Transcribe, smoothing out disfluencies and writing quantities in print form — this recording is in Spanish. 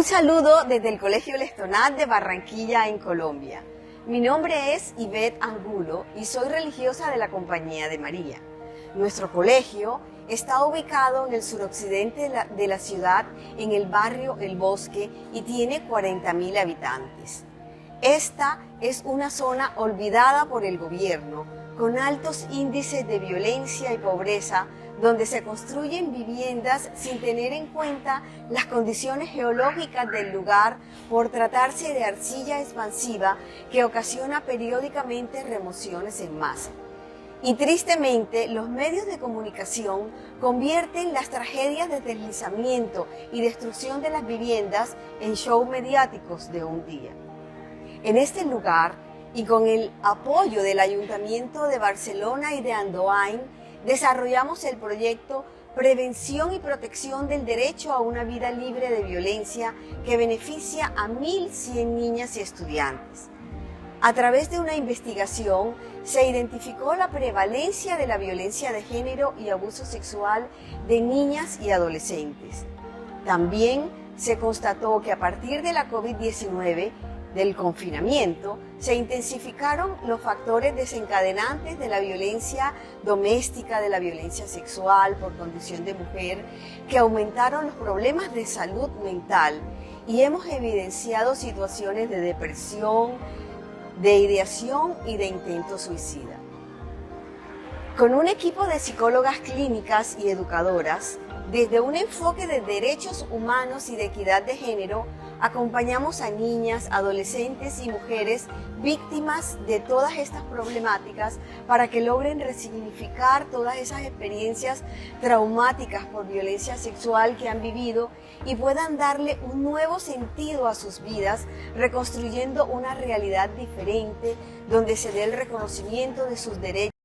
saludo desde el Colegio Lestonat de Barranquilla, en Colombia. Mi nombre es Ivette Angulo y soy religiosa de la Compañía de María. Nuestro colegio está ubicado en el suroccidente de la ciudad, en el barrio El Bosque, y tiene 40.000 habitantes. Esta es una zona olvidada por el gobierno, con altos índices de violencia y pobreza, donde se construyen viviendas sin tener en cuenta las condiciones geológicas del lugar por tratarse de arcilla expansiva que ocasiona periódicamente remociones en masa. Y tristemente, los medios de comunicación convierten las tragedias de deslizamiento y destrucción de las viviendas en shows mediáticos de un día. En este lugar, y con el apoyo del Ayuntamiento de Barcelona y de Andoain, desarrollamos el proyecto Prevención y Protección del Derecho a una Vida Libre de Violencia, que beneficia a 1.100 niñas y estudiantes. A través de una investigación se identificó la prevalencia de la violencia de género y abuso sexual de niñas y adolescentes. También se constató que a partir de la COVID-19, del confinamiento, se intensificaron los factores desencadenantes de la violencia doméstica, de la violencia sexual por condición de mujer, que aumentaron los problemas de salud mental, y hemos evidenciado situaciones de depresión, de ideación y de intento suicida. Con un equipo de psicólogas clínicas y educadoras, desde un enfoque de derechos humanos y de equidad de género, acompañamos a niñas, adolescentes y mujeres víctimas de todas estas problemáticas para que logren resignificar todas esas experiencias traumáticas por violencia sexual que han vivido y puedan darle un nuevo sentido a sus vidas, reconstruyendo una realidad diferente donde se dé el reconocimiento de sus derechos